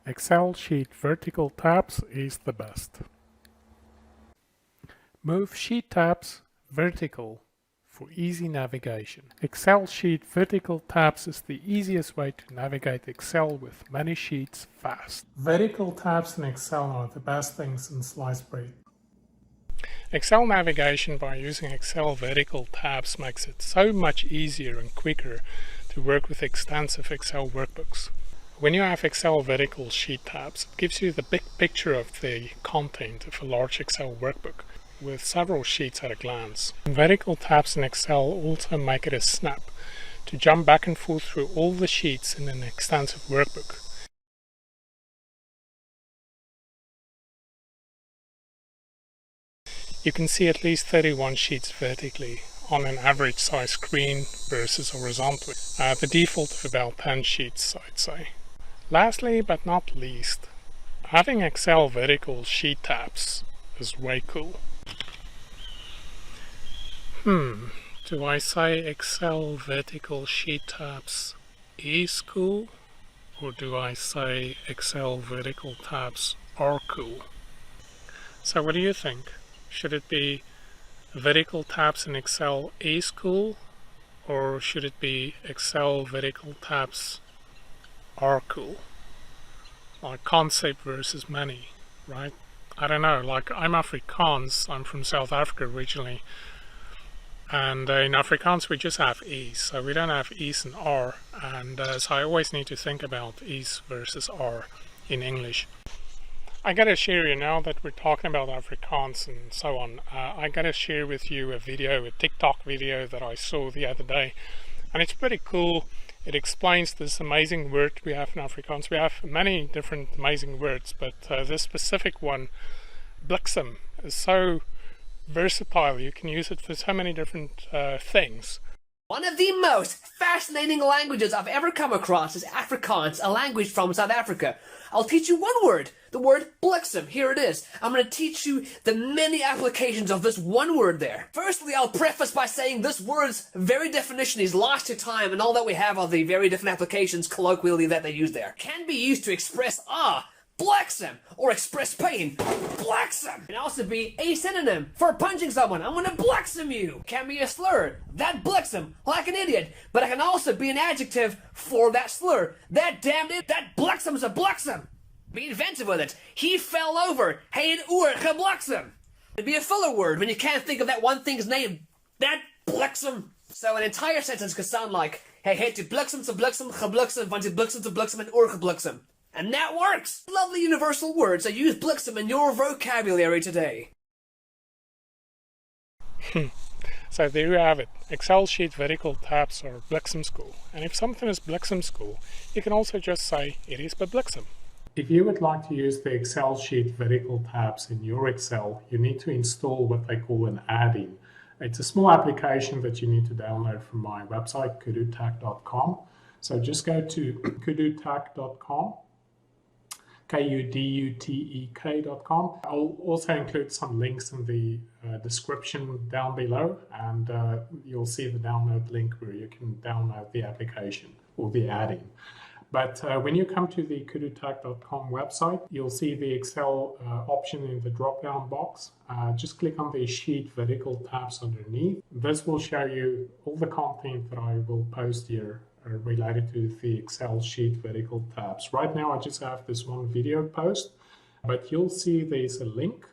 Excel sheet vertical tabs is the best. Move sheet tabs vertical for easy navigation. Excel sheet vertical tabs is the easiest way to navigate Excel with many sheets fast. Vertical tabs in Excel are the best things in sliced bread. Excel navigation by using Excel vertical tabs makes it so much easier and quicker to work with extensive Excel workbooks. When you have Excel vertical sheet tabs, it gives you the big picture of the content of a large Excel workbook with several sheets at a glance. Vertical tabs in Excel also make it a snap to jump back and forth through all the sheets in an extensive workbook. You can see at least 31 sheets vertically on an average size screen versus horizontally. The default of about 10 sheets, I'd say. Lastly but not least, having Excel vertical sheet tabs is way cool. Do I say Excel vertical sheet tabs is cool, or do I say Excel vertical tabs are cool? So what do you think? Should it be vertical tabs in Excel is cool, or should it be Excel vertical tabs are cool? Like concept versus many, right? I don't know, like I'm Afrikaans, I'm from South Africa originally, and in Afrikaans we just have E's, so we don't have E's and R, and so I always need to think about E's versus R in English. I gotta share you, now that we're talking about Afrikaans and so on, I gotta share with you a TikTok video that I saw the other day, and it's pretty cool. It explains this amazing word we have in Afrikaans. We have many different amazing words, but this specific one, bliksem, is so versatile. You can use it for so many different things. One of the most fascinating languages I've ever come across is Afrikaans, a language from South Africa. I'll teach you one word, the word bliksem. Here it is. I'm going to teach you the many applications of this one word there. Firstly, I'll preface by saying this word's very definition is lost to time, and all that we have are the very different applications colloquially that they use there. Can be used to express bliksem, or express pain, bliksem. Can also be a synonym for punching someone. I'm gonna bliksem you. Can be a slur, that bliksem, like an idiot. But it can also be an adjective for that slur. That damned it, that bliksem's a bliksem. Be inventive with it. He fell over. Hey, an oor gebliksem. It'd be a filler word when you can't think of that one thing's name. That bliksem. So an entire sentence could sound like, hey, to bliksem, gebliksem, van to bliksem, and oor gebliksem. And that works! Lovely universal words that use bliksem in your vocabulary today. So there you have it. Excel sheet vertical tabs are bliksem school. And if something is bliksem school, you can also just say it is by bliksem. If you would like to use the Excel sheet vertical tabs in your Excel, you need to install what they call an add-in. It's a small application that you need to download from my website, KuduTek.com. So just go to KuduTek.com. KuduTek.com. I'll also include some links in the description down below, and you'll see the download link where you can download the application or the add-in. But when you come to the KuduTek.com website, you'll see the Excel option in the drop-down box. Just click on the sheet vertical tabs underneath. This will show you all the content that I will post here related to the Excel sheet vertical tabs. Right now I just have this one video post, but you'll see there's a link.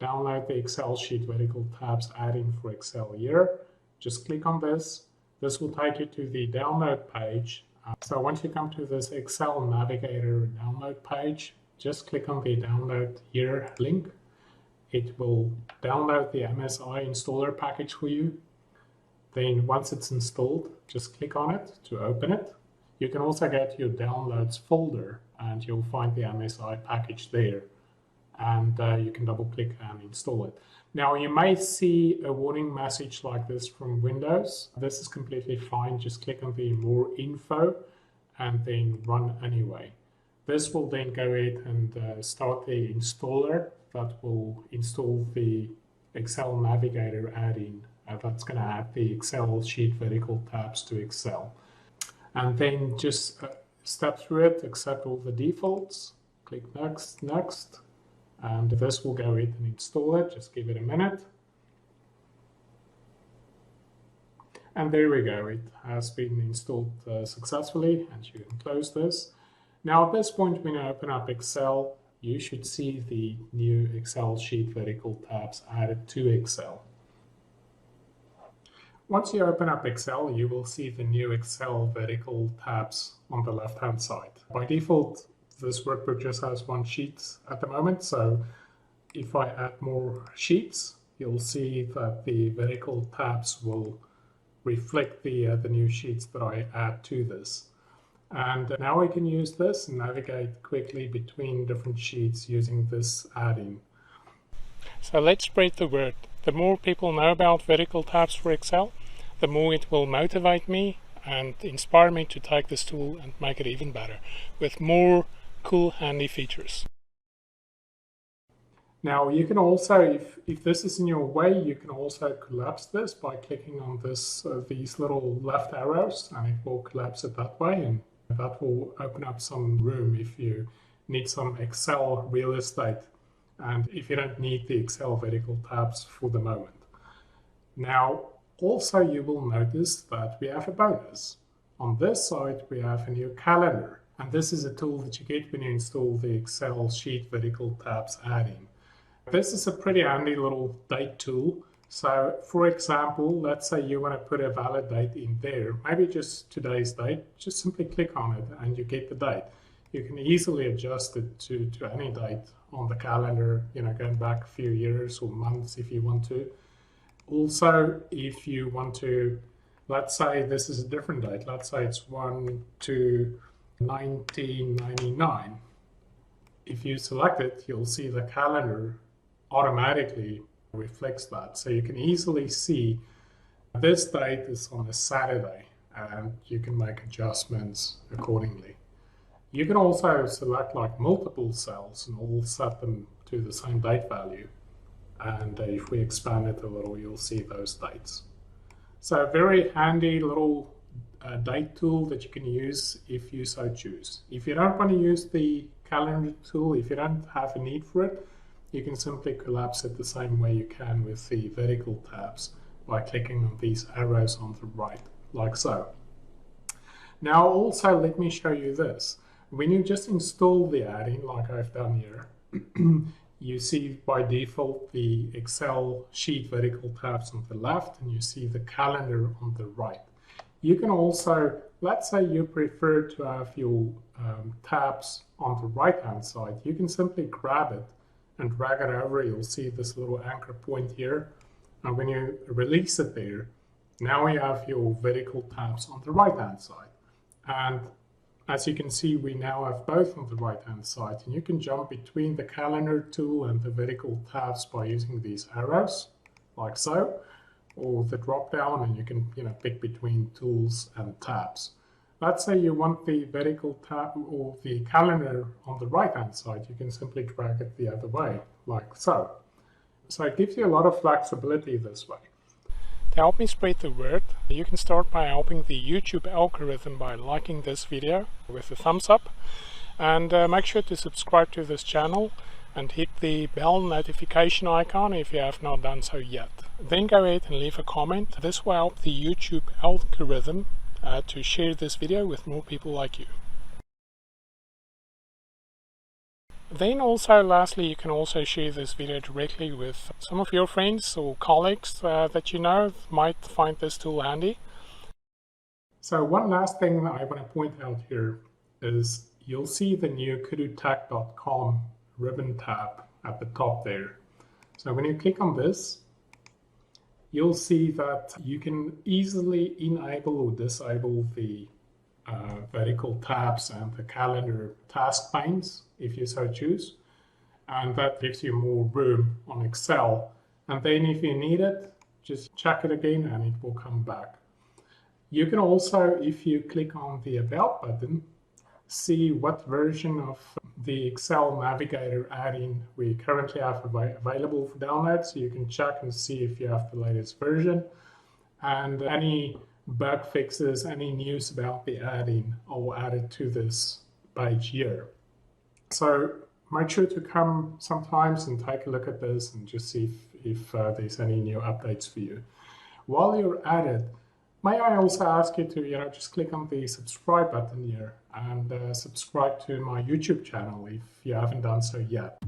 Download the Excel sheet vertical tabs add-in for Excel here. Just click on this. This will take you to the download page. So once you come to this Excel Navigator download page, just click on the download here link. It will download the MSI installer package for you. Then once it's installed, just click on it to open it. You can also go to your downloads folder and you'll find the MSI package there. And you can double click and install it. Now you may see a warning message like this from Windows. This is completely fine. Just click on the more info and then run anyway. This will then go ahead and start the installer that will install the Excel Navigator add-in. That's going to add the Excel sheet vertical tabs to Excel. And then just step through it, accept all the defaults, click next, next, and this will go ahead and install it. Just give it a minute. And there we go, it has been installed successfully, and you can close this. Now at this point, when you open up Excel, you should see the new Excel sheet vertical tabs added to Excel. Once you open up Excel, you will see the new Excel vertical tabs on the left-hand side. By default, this workbook just has one sheet at the moment, so if I add more sheets, you'll see that the vertical tabs will reflect the new sheets that I add to this. And now I can use this and navigate quickly between different sheets using this add-in. So let's spread the word. The more people know about vertical tabs for Excel, the more it will motivate me and inspire me to take this tool and make it even better with more cool, handy features. Now you can also, if this is in your way, you can also collapse this by clicking on this these little left arrows, and it will collapse it that way, and that will open up some room if you need some Excel real estate and if you don't need the Excel vertical tabs for the moment. Now also you will notice that we have a bonus. On this side we have a new calendar, and this is a tool that you get when you install the Excel sheet vertical tabs add-in. This is a pretty handy little date tool. So for example, let's say you want to put a valid date in there, maybe just today's date, just simply click on it and you get the date. You can easily adjust it to any date on the calendar, going back a few years or months if you want to. Also, if you want to, let's say this is a different date, let's say it's 1/2/1999. If you select it, you'll see the calendar automatically reflects that. So you can easily see this date is on a Saturday, and you can make adjustments accordingly. You can also select like multiple cells and all set them to the same date value. And if we expand it a little, you'll see those dates. So a very handy little date tool that you can use if you so choose. If you don't want to use the calendar tool, if you don't have a need for it, you can simply collapse it the same way you can with the vertical tabs by clicking on these arrows on the right, like so. Now also let me show you this. When you just install the add-in, like I've done here, you see by default the Excel sheet vertical tabs on the left, and you see the calendar on the right. You can also, let's say you prefer to have your tabs on the right-hand side, you can simply grab it and drag it over. You'll see this little anchor point here. And when you release it there, now you have your vertical tabs on the right-hand side. And as you can see, we now have both on the right-hand side. And you can jump between the calendar tool and the vertical tabs by using these arrows, like so, or the drop-down, and you can pick between tools and tabs. Let's say you want the vertical tab or the calendar on the right-hand side, you can simply drag it the other way, like so. So it gives you a lot of flexibility this way. To help me spread the word, you can start by helping the YouTube algorithm by liking this video with a thumbs up, and make sure to subscribe to this channel and hit the bell notification icon if you have not done so yet. Then go ahead and leave a comment. This will help the YouTube algorithm to share this video with more people like you. Then also, lastly, you can also share this video directly with some of your friends or colleagues that you know might find this tool handy. So one last thing that I want to point out here is you'll see the new KuduTek.com ribbon tab at the top there. So when you click on this, you'll see that you can easily enable or disable the vertical tabs and the calendar task panes if you so choose, and that gives you more room on Excel. And then if you need it, just check it again and it will come back. You can also, if you click on the About button, see what version of the Excel Navigator add-in we currently have available for download, so you can check and see if you have the latest version, and any bug fixes, any news about the add-in, I'll add it to this page here. So make sure to come sometimes and take a look at this and just see if there's any new updates for you. While you're at it, may I also ask you to, just click on the subscribe button here and subscribe to my YouTube channel if you haven't done so yet.